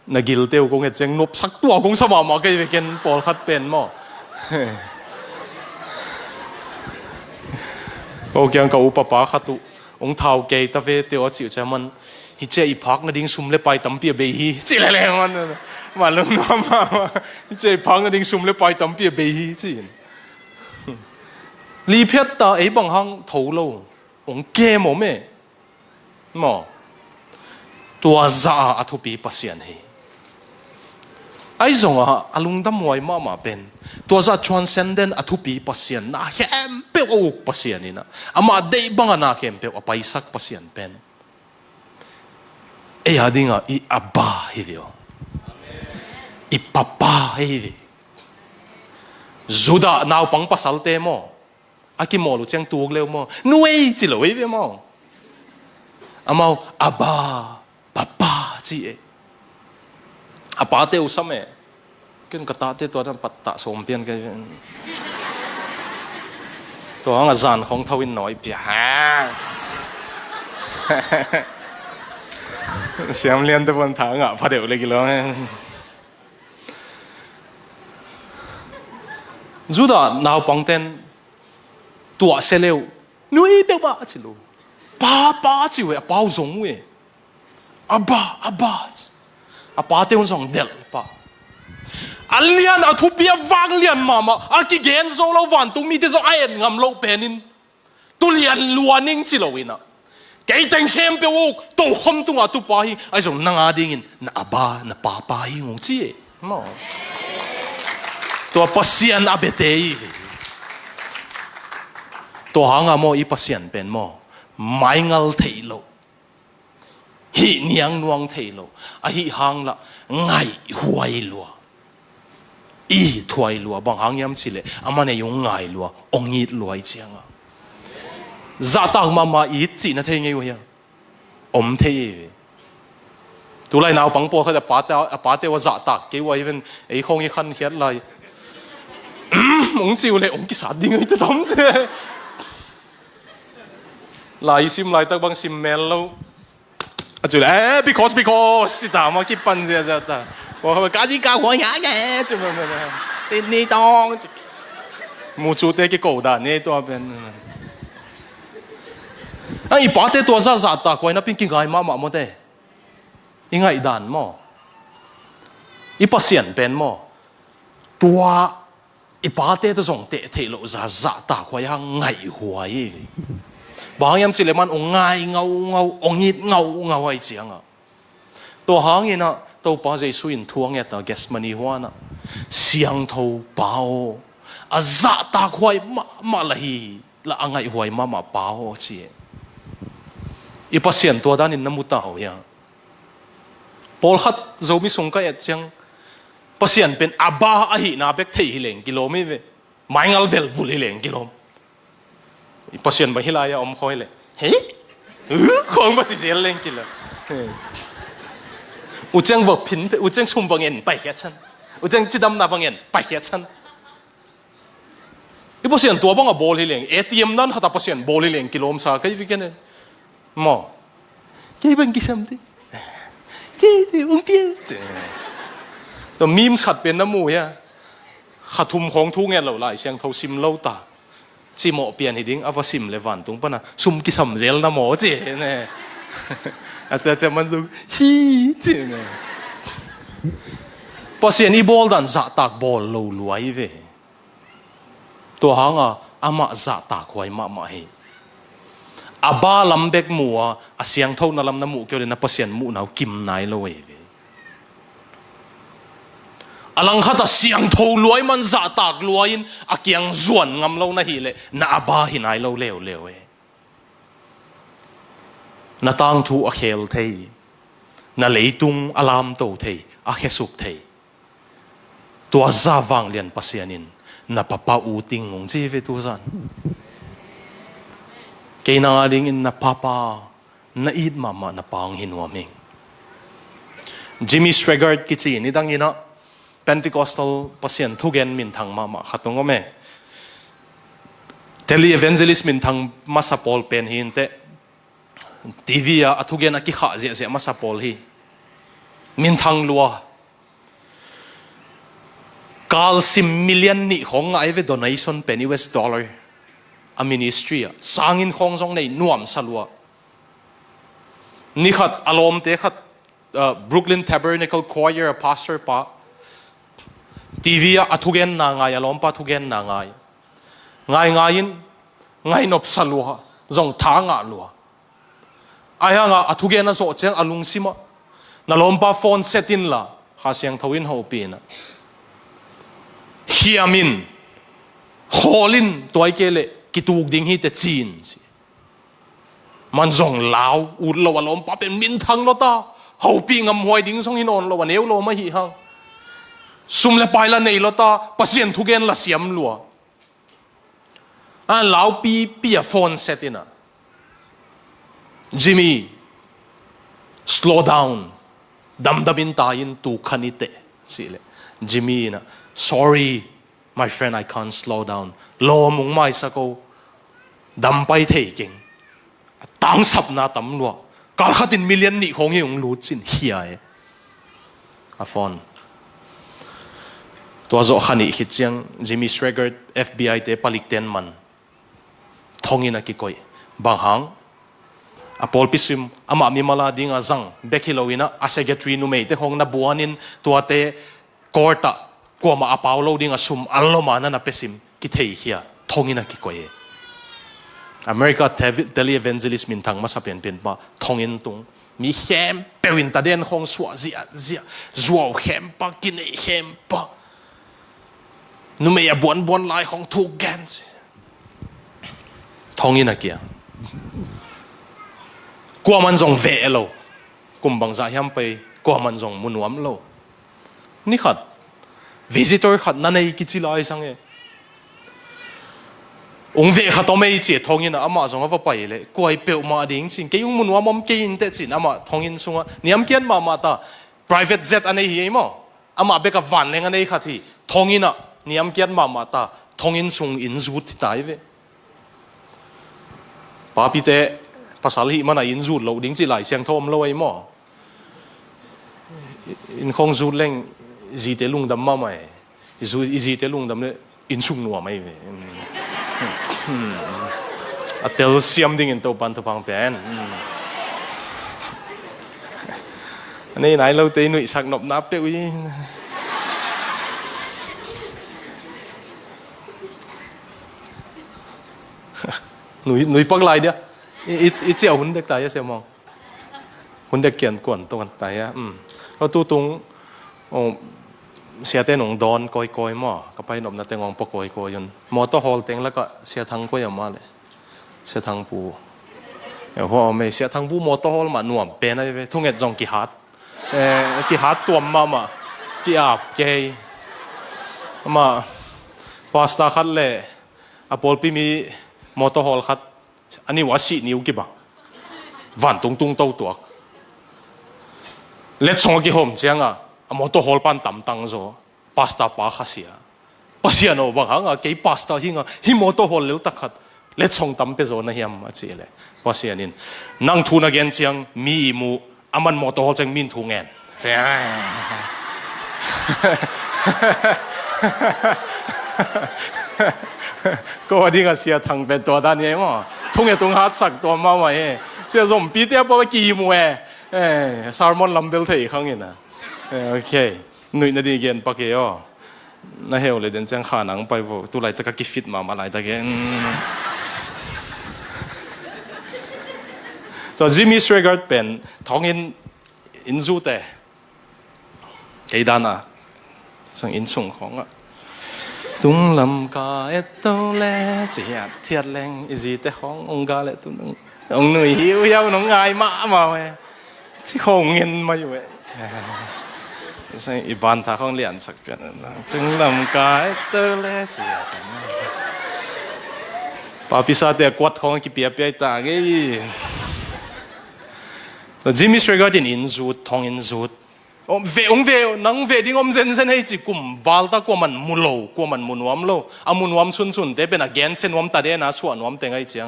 na gil teu kong e cheng nop sak tua kong sama ma ke ken pol khat pen mo ko kyang ka upa pa khatu ong thau ke ta ve te o chi chaman hi che i phak na ding sum le pai tam pi be hi chi le le man ma lo no ma hi che phak na ding sum le pai tam pi be hi chi li phet ta e bang hang thau lo ong ke mo me mo tua za athupi pasian hi ai zonga alung dam moi mama pen tua za transcendent athupi pasian na hem pe o pasian ina ama dei banga na kem pe apai sak pasian pen e adinga I abba hivyo I papa hivi zuda naw pang pasalte mo aki mo lu cheng tuog leo mo nuei chi lo hivi mo amao abba papa chi e apa te usame ken kata te to dan patta som pian ke to ang azan khong thawin noi pia has siam lian te bon thang a pha deu le ki lo juda naw pangten tua seleu nui pe ba chi lo papa chi we pau zong we abba apa te un song del pa alian athupia wang lian mama aki gen zo lo wan tu mi te zo aen ngam lo penin tu lian luaning chi lo ina cái tên khem pe wo to khom tu nga tu pa hi ai zo nanga ding in na aba na papa hi ngong chi mo to pasian abete to hanga mo I pasian pen mo mai ngal thei lo hi niang nuang thei lo a hi hang la ngai huai lo I thuai lo bang hang yam chile amane yung ngai lo ongit lo ai chianga za ta mama I chi na thei ngei wa ya om thei tu lai naw pang po kha pa te wa za ta ke wa even ei khong I khan hiat lai ong chiu le ong ki sa ding ai ta dam che lai sim lai tak bang sim mel lo a because si ta ma ki pan je ja ta wa ka ji ka ho ya ye chu ma ni tong mu chu te ki ko da ne to ben ai pa te to za ta ko na pin ki ngai ma mo te I ngai dan mo I pasien pen mo tua อีป้าเตะตัวส่งเตะเทโลจะตาควายงไงหัวยี่บางยามสิเลมันองไงเงาองหิดเงาไอ้เจียงอ่ะตัวหางยินะตัวป้าใจสุนทวงเนี่ยตัวเกสมันนี่หัวน่ะเสียงทูเป่าจะตาควายมาละฮีละไงหัวมาเป่าเจียอีป้าเสียนตัวด้านนี้น้ำมุตตาหัวยังพอขัดโจมิส่งก็เอ็ดเจียงป้าเสียนเป็นอาบ้าอหินาเบกเทหิเลงกิโลไม่เว้ไม่งัลเวลฟุลหิเลงกิโลป้าเสียนไปฮิลายาอมคอยเลยเฮ้ยของป้าเสียนเลงกิโลอุจังวักพินอุจังชุมวังเงินไปแค่ฉันอุจังจิดำนาวังเงินไปแค่ฉันอีป้าเสียนตัวบ้างอะบอลหิเลงATMนั้นเขาตัดป้าเสียนบอลหิเลงกิโลมซาก็ยิ่งกันเนี่ยหมอกี่บังกี่ซ้ำดิกี่อุ้งเตี้ยแต่มีมขัดเป็นน้ำมูยะขัดทุ่มของทุ่งเงี้ยเราไล่เสียงเท่าซิมเล่าตาจีหมอเปลี่ยนให้ดิ้งเอาว่าซิมเลวันตรงปะนะซุ่มกิสำเจลน้ำหมอเจ๊เนี่ยอาจจะมันสูฮีเจ๊เนี่ยพอเสียนี่บอลดันจะตากบอลเรารวยเว้ตัวหางอ่ะอามาจะตากไว้มาให้อาบ้าลำเบกมัวอาเสียงเท่านั้นลำน้ำมูเกี่ยวกับนับเสียนมูนเอากิมนายเราเว้อลังขัดเสียงโทรวยมันจะตากรวยอาเกียงส่วนงำเราหน้าหิเลน่าบ้าหินายเราเร็วน่าตั้งทูอาเคลเทยน่าเลยตุงอลามโตเทยอาเคสุกเทยตัวซาวังเลียนปัสยานินน่าปะปาอูติงงจีเวตุซันเกย์นางดิ่งอินน่าปะปาน่าอีดมาน่าปังหินวามิงจิมมี่สเตรเกอร์กิจีนี่ดังยินะPentecostal pasien thugen min thang ma khatung ome tele evangelist min thang masapol pen hin te TV a athugen a ki kha je masapol hi min thang lua kal sim million ni khong ai ve donation pen US dollar a ministry a sangin khong jong nei nuam salwa ni khat alom te khat Brooklyn Tabernacle Choir a pastor pa TV a thugen na ngai alom pa thugen na ngain ngai nop salua zong tha nga lua aya nga a thugen na so cheng alung sima na lompa phone setin la kha siang thawin ho pi na hiamin holin toy kele kituk ding hi te chin man zong lao u lo alom pa pen min thang lo ta ho pi ngam hoi ding song hin on lo wa neu lo ma hi hang sum le pai la nei lo ta pasien thugen la siam lua a lau pi a phone setina Jimmy slow down damdamin tayin tu khanite sile Jimmy na sorry my friend I can't slow down lo mung mai sako dam pai thei king tang sap na tam lua kal khatin million ni khong hi ung lu chin hiai a phoneตัวโจขันอีกเจียงจิมมี่สเตรเกอร์ FBI เตปลิกเตนมันทองอินักกิโกยบางหังอพอลพิซิมอามามีมาลาดิงอาจังเบคิโลวินะอาเซเกตรีนูเมย์เตหงนับบัวนินตัวเตกอร์ตะกัวมาอาปาวโลดิงอาซุมอัลโลมานันนับเปซิมกิเทียเฮียทองอินักกิโกยอเมริกาเทลีเวนเจลิสมินทังมาสับเปลี่ยนเป็นว่าทองอินตุงมีเข็มเปวินตาเดนของสวาเซียจัวเข็มปะกินเอเข็มปะนุ่มอย่าบวนลายของทุกแกนทองอินักเกียกลัวมันส่งเวะเรากุมบังใจยำไปกลัวมันส่งมุนวมเรานี่ขัด visitor ขัดนั่นเองกิจลายสังเกองเวะขัดตัวไม่เจียทองอินอามาส่งเขาไปเลยกลัวไอ้เปียวมาดิ่งจริงแกยุ่งมุนวมมันกินแต่จริงอามาทองอินส่งนี่ยำเกียนมาตา private jet อันนี้เหี้ยมั้งอามาเบกวันเลยอันนี้ขัดที่ทองอินนี่ยำเกียนมาตาทองอินส่งอินจูดที่ตายเว้ป้าพี่เต้ภาษาลิมันอินจูดเราดิ้งจีไหลเสียงทอมเราไอ้หม้ออินคงจูดเล่งจีเตลุงดำมาไหมจีเตลุงดำเนี่ยอินสุ่งนัวไหมเว้อัตเตลเซียมดิ้งอินตัวปันตัวพังเป็นอันนี้ไหนเราเตยหนุ่ยสักหนบนับเตย nuôi bắc lại đi ít chiều hun đek tay xem mong hun đek kiện quần tuần tay có tu tungเสียแต่หนองดอนก้อยๆมั่วก็ไปหนอมนั่นแต่งองปกก้อยๆยนมอเตอร์ฮอลเต็งแล้วก็เสียทางก้อยมาเลยเสียทางปูเดี๋ยวพอไม่เสียทางปูมอเตอร์ฮอลมาหน่วมเป็นอะไรทุ่งเอ็ดจงกี่ฮัดกี่ฮัดตัวมากี่อาบเกยมาพาสต้าคัดเลยอพอลปีมีมอเตอร์ฮอลคัดอันนี้ว่าสีนิ้วกี่บ้างวันตุงตัวเล็ดส่งกี่หอมเสียงมอเตอร์ฮอลปันต่ำตังโซพาสต้าปาขาเสียโนบางครั้งกี่พาสต้าฮิมอเตอร์ฮอลเลี้ยวตักขัดเล็ดส่งต่ำไปโซนะเฮียมอาเจียเลยพาเสียนินนั่งทูนักเรียนเชียงมีมูมันมอเตอร์ฮอลจังมินทูเงินเสียก็ว่าดีกับเสียทางเป็นตัวด้านนี้มั้งทุ่งเอตุงฮัดสักตัวมาไว้เสียสมปีเดียบว่ากี่มัวซาร์มอนลัมเบลเทย์ข้างนี้นะโอเคหนุ่ยนาดีเกนปากเกยอน่าเหี่ยวเลยเดินจังขาหนังไปว่าตัวไหลตะกี้ฟิตมาไหลตะกี้ตัวจิมมี่สเตรการ์ดเป็นท้องอินซูเต้กี่ด้านสังอินส่งของตุ้งลำกาเอตโตเลจีฮัดเทียดแรงอีจีเตขององกาเลตุนองหนุ่ยหิวยาวน้องง่ายมาเว้ยที่คงเงินมาอยู่เว้ยใช่อีบานท่าของเรียนสักเพียงนะตุ้งลำกาเอตโตเลจีฮัดป้าพิซซ่าเตะกวาดของกี่เปียตาเงี้ยแล้วจิมมี่สเตรการ์ดอินซูดท้องอินซูดเวนังเวดิ้งเซนให้จิกุมวาลตากว่ามันมุโลกว่ามันมุนวมโลมุนวมสุนเตเป็นแกนเซนวมตาเดนะส่วนวมเต็งไอเจียง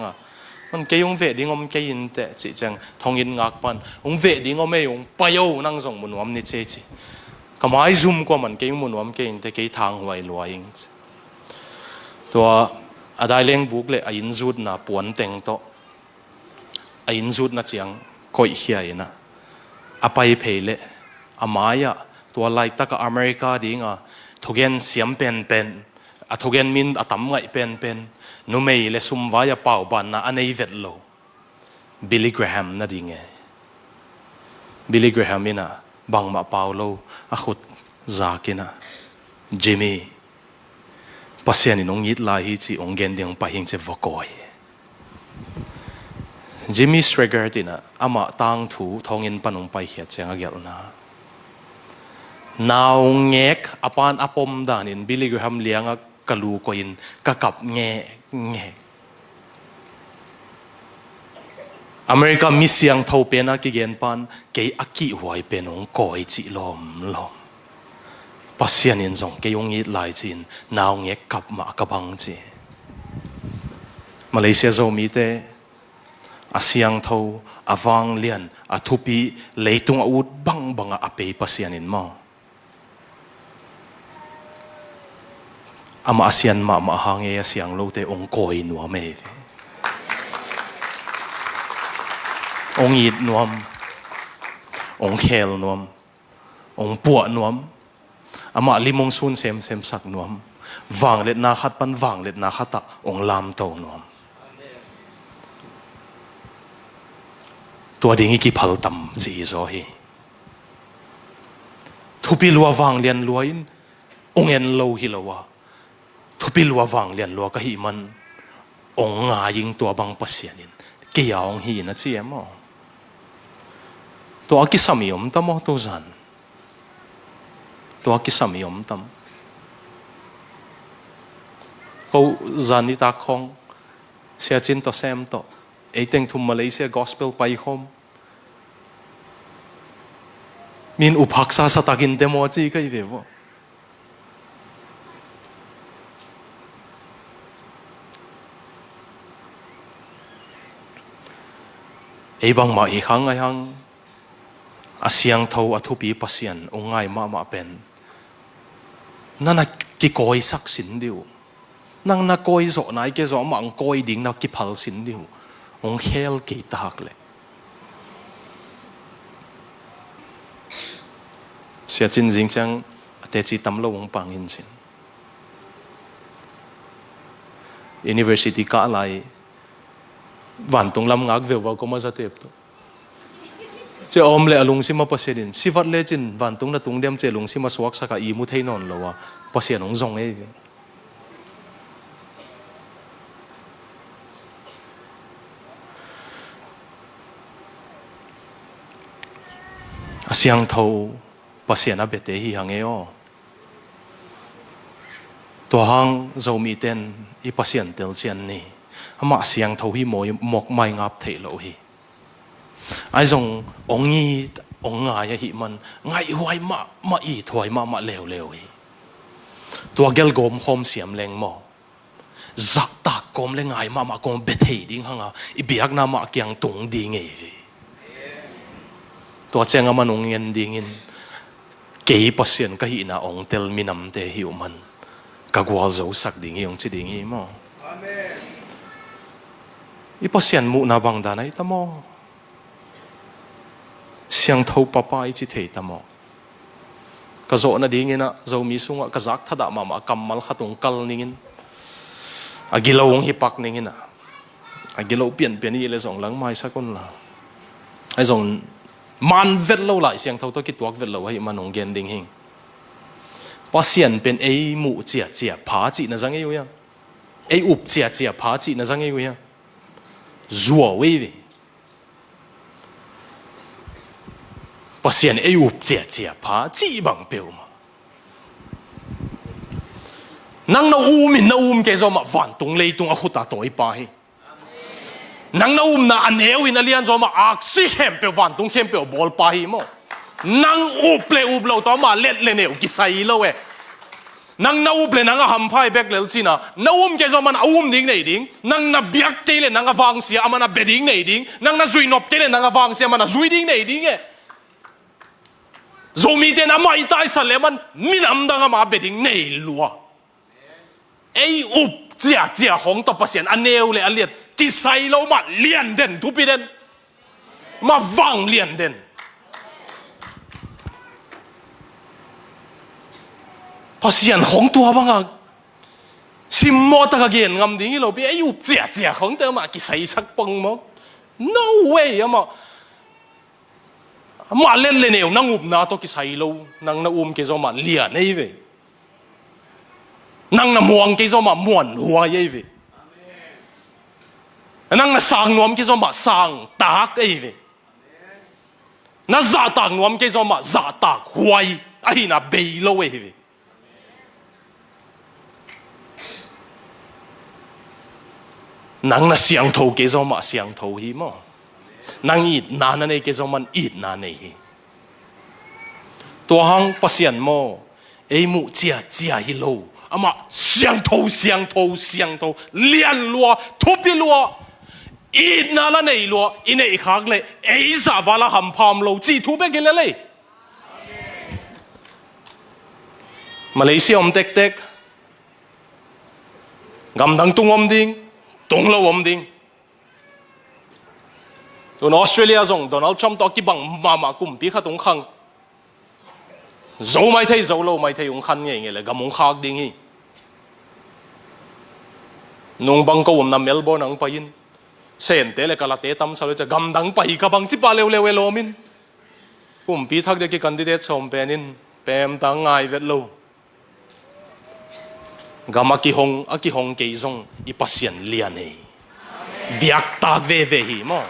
มันเกยงเวดิ้งเกยินเตจิจังทองอินงักปันเวดิ้งไม่ยงไปโยนั่งส่งมุนวมนี่เจจิก็ไม่ซุ่มกว่ามันเกยงมุนวมเกยินเตเกยทางหวยรวยเองตัวได้เลี้ยงบุกเลยอินซูดนะปวนเต็งโตอินซูดนะเจียงคอยเขียนะไปเพลเลยอามายะตัวไล่ตะกับอเมริกาดีงะทุกอย่างเสียมเป็นทุกอย่างมินตั้มไงเป็นนุ่มเอเลสุมวายเป่าบันนะอันนี้เวทโลบิลลี่แกรแฮมนั่นดีไงบิลลี่แกรแฮมนี่นะบังมาเป่าโลขุดจากินะจิมมี่ปัสยานี่น้องยิดลายฮิจิองเกนเดียงไปหิงเจวกอยจิมมี่สเตรเกอร์ตินะอามาตังถูทองอินปนงไปเขียนเสียงเกลนะนาวเงกอปานอปมดานินบิลลี่กรแฮมเลี้ยงกะลูกอินกะกับเงอเมริกามีเสียงเท่าเป็นกิเกนปันเกยอักกิหวยเป็นองกอยจิลมปัสยานินจงเกยงยิดลายจินนาวเงกกับมากะบังจีมาเลเซียโซมีเตอาเสียงเท่าอวังเลียนอาทุปีเลยตุงอาวุธบังอาเปย์ปัสยานินมาอามาเซียนมาหางเอเสียงโลเตองกอยนัวเมย์องยีดนวมองเคลนวมองปวดนวมอามาลิมงซุนเซมสักนวมวางเล็ดนาขัดปันวางเล็ดนาขัดตะองลามโตนวมตัวดิ่งกี่พัลตัมจีโซฮีทุปีลัววางเลียนลัวอินองเอ็นโลฮิลาวะทุปีลัววางเลียนลัวก็ฮีมันองงายิงตัวบังปัสยานินเกี่ยองฮีนะเจียมตัวกิสามีอมตั้มตัวจันตัวกิสามีอมตั้มเขาจันนี่ตาคงเสียจินตัวเซมตัวไอ้เต็งทุ่มมาเลเซีย gospel ไปคมมินอุปักษาสตากินเตมอจีก็อีเววไอ้บางมาอีกครั้งไอ้ฮังอาเซียงเท่าอัทุปีปัสยันองง่ายมาเป็นนั่นน่ะกี่ก้อยสักสินเดียวนั่งน่ะก้อยโซนายเกโซมังก้อยดิ่งน่ะกี่พัลสินเดียวองเคลกี่ตากเลยเสียจริงจังแต่จีตำโลงปังหินสิน University ก็อะไร van tung lam ngak veo vào koma zatep to che om le alung sima pasienin sivat le chin van tung na tung dem che lung sima swak saka I mu thei non lowa pasien ong zong e asiang thâu pasien a bete hi hangeo to hang zomi ten I pasien tel chen ni ama asiang thâu hi moi mok mai ngap thei lo hi ai zong ongi onga ya hi man ngai huai ma I thoi ma leo leo hi tua gel gom khom siam leng mo zak tak kom le ngai ma kom bethei ding hanga I biak na ma kyang tung ding e tua chenga manung yen ding in ke pasien ka hi na ong tel minam te hi man ka gwal zo sak ding yong chi ding hi mo amen I pasien mu na bang da nai ta mo siang thâu papa I chi thei ta mo ka zo na ding ina zo mi sunga ka zak thada ma kamal khatung kal ningin agilong hipak ningina agilo pian I le zong lang mai sakon la ai zong man vet lo lại siang thâu to ki tuak vet lo hai manong gen ding hing pasien pen ei mu chia chia phá chi na zang eu ya ei up chia chia phá chi na zang eu ya zuo we pasien ei up chia chia phá chi bang peu ma nang na ke zo ma van tung lei tung a khuta toi pa hi nang na aneu in alian zo ma aksi hem pe van tung hem pe bol pa hi mo nang up lo to ma let le neu ki sai lo e nang up le nang ham phai bek lel china ke zo man ding nei ding nang na biak te le nang awang sia amana beding nei ding nang na zui nop te le nang awang sia mana zui ding nei ding e zomi te na mai tai sa le man minam dang ma beding nei lua ei up chia hong to pasien aneu le aliat ki sai lo ma lian den tu pi den ma wang lian den pasien hong tua banga sim mo ta ka gen ngam ding lo pi ei up chia hong te ma ki sai sak pang mo no way ama ma len le neu nang up na to ki sai lo nang na ke zo ma lian ei ve nang na muang ke zo ma muan hua ye ve nang na sang nuam ke zo ma sang tak ei ve na za tak nuam ke zo ma za tak huai ai na bei lo ei ve nang na siang tho ke zo ma siang tho hi mo nang it na na nei ke zo man it na nei hi to hang pasien mo ei mu chia hi lo ama siang tho lian lua thupi lua ít na la nei lo inei khak le ei za wala ham pham lo chi thu be gele le Malaysia tek gam dang tung ding tung lo ding on Australia zong Donald Trump to ki bang ma kum pi kha tung khang zo mai thei zo lo mai thei ung khan nge le gam ung khak ding hi nung bang ko na Melbourne ang payin sen te le kala te tam sa le cha gam dang pai ka bang chi pa le lo min kum pi thak de ki candidate som penin pem tang ngai vet lo gama ki hong ke zong I pasien lian ei biak ta ve hi mo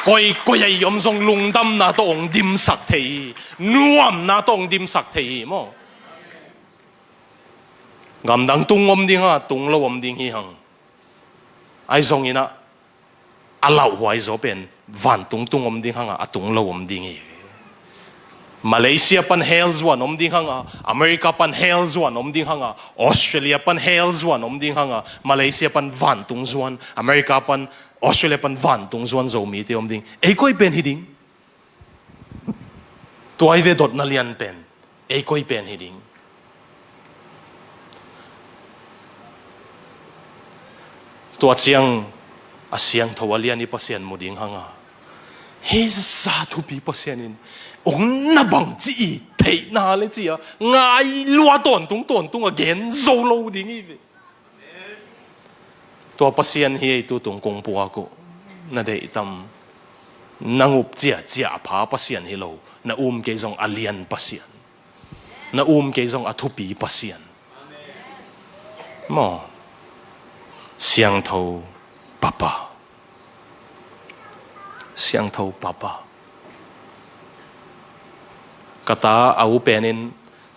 koi ai yom zong lung dam na to ong dim sak thei nuam na to ong dim sak thei mo gam dang tung ding ha tung lo ding hi hang ai zong ina alau huai zo pen van tung ding hanga atung lo ding hi Malaysia pan hales one ding hanga America pan hales one ding hanga Australia pan hales one ding hanga Malaysia pan van tung zuan America pan Australia pan van tung zuan zo mi te ding ei koi pen hi ding tuai ve dot na lian pen ei koi pen hi ding tua chiang asiang thawalian ni pasien muding hanga his sa thu pi pasien in ong na bang chi thei na le chi a ngai lua ton tung again zo lo ding i ตัวปัสยันเฮียตัวตรงกงปัวกูนั่นเดตำนังอุบเจียผาปัสยันฮิโลน่าเกยงอเลียนปัสยันน่าเกยงอทุปีปัสยันมอเสียงเท่าป้าป้าเสียงเท่าป้าป้ากตาเอาเป็น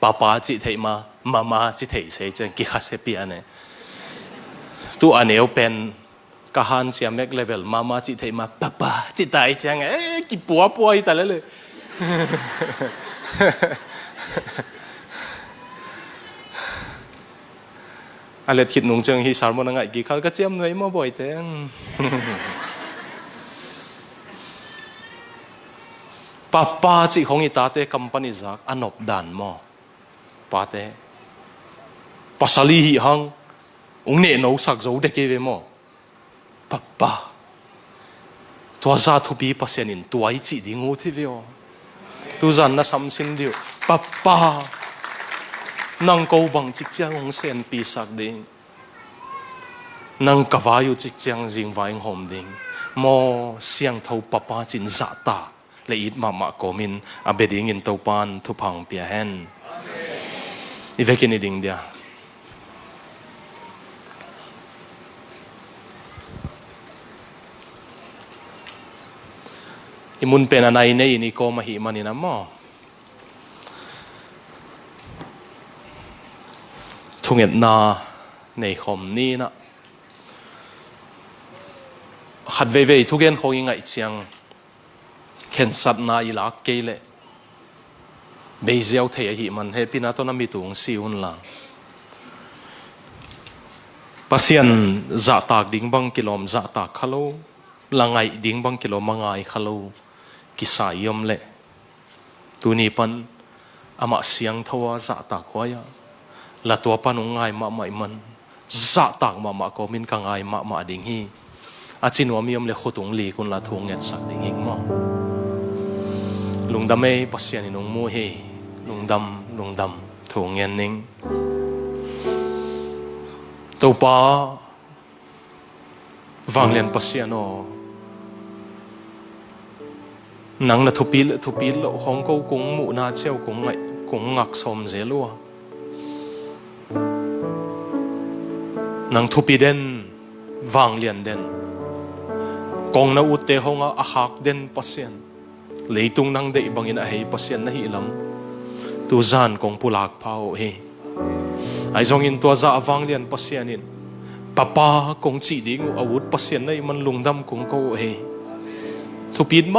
ป้าป้าจิตเหมามาจิตเหเสจกิขาเสปียนเนี่ยตัวอันนี้เป็นกหันเสียงแม็กเลเวลมาจิตเหมาป้าป้าจิตใจจังกิปัวอีแต่ละเลยอะไรคิดนุ่งเชิงฮิสารมันไงกี่เขาก็เจียมหน่วยมาบ่อยแต่ป้าจิของอิตาเตคัมปานีจากอันอบดันมอป้าเตปัสลีหิฮังองเนนเอาสักโจเด็กเวมอป้าตัวซาทุบีปัสยานินตัวไอจิดิงูที่เวอตัวจันน่ะซ้ำสินเดียวป้านังกูบังจิกจังองเซนปีสักดิงนังกวายุจิกจังจิงวายหอมดิงมอเสียงเท่าป้าจินจัตตาเลยอิดมาโกมินอาเบดิงอินตัวปานทุพังเปียเฮนอีเวกินดิงเดียอิมุนเป็นอะไรในอินิโกมาหิมันนี่นะมอทุกเอ็ดนาในคอมนี้นะขัดเว่ยทุกเอ็นคงยังไงเชียงเข็นสัตนาอีลักเกลเบยเซียวเทียหิมันเฮปินาตนามิตุงซิอุนลาปัสยันจะตากดิ่งบังกิโลมจะตากขลุ่ลังไงดิ่งบังกิโลมังไงขลุ่กิสายยมเละตัวนี้ปันอามาเสียงทัวจะตากไว้ละตัวปนุงไงมาไม่มันจะตากมาก็มินกังไงมาดิ่งฮีอาจินวามียมเละขตุงลีกุนละทวงเงินสักดิ่งหิงมาลุงดำไม่ปัสยานินงมูเฮลุงดำทวงเงินนิงตัวป้าวังเลียนปัสยานอนังน่ะทุปีลของเขาคงมูนาเจ้าคงงักสมเจลัวนังทุปีเด่นวังเลียนเด่นกงน่ะอุตเตหงอาหักเด่นปัสยันเลยตุงนังเดบังอินให้ปัสยันนะฮิลำตัวจานกงปุลักเผาเฮไอจงอินตัวจ่าวังเลียนปัสยันินป้ากงจีดิงอาวุธปัสยันในมันลุงดำกงเขาเฮทุปีดม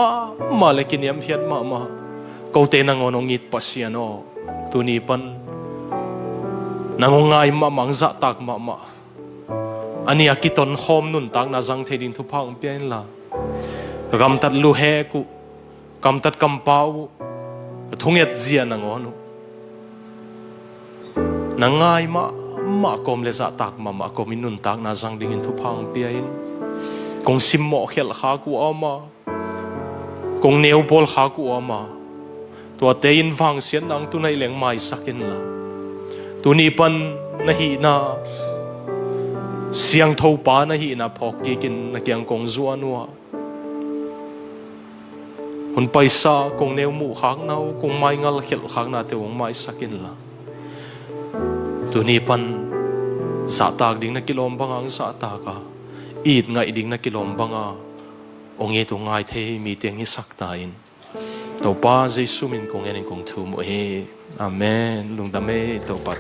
าเลกินยามเฮียดมาเขาเตนังอนงิดปัสยันอตัวนี้ปันนังง่ายมังจะตักมาอันนี้อากิตอนหอมนุนตักนาจังเทดินทุพังเปียนละกำตัดลูเฮกุกำตัดกำเป้าทุ่งยัดเจียนังอนุนังง่ายมาคมเลจะตักมาคมินุนตักนาจังดิ่งทุพังเปียนกงซิมโมเขลขากูอามากงเนวบอลขากูอามาตัวเตยินฟังเสียงนังตัวในเหลียงไม้สักินละตัวนี้ปันนะฮีนาเสียงเท่าป้านะฮีนาพอกกินนักยังกงจวนวะคนไปซากงเนวมูข้างนาวกงไม้งัลเขลข้างนาเตวงไม้สักินละตัวนี้ปันสาตากดิ่งนักกิโลมบังอังสาตากาอีดไงดิ่งนักกิโลมบังอาองเอตุงไงเทมีเตียงฮิสักตาอินตัวป้าเจสุมินกงเงินกงทูมเออาเมนลุงดาเมตัวปัด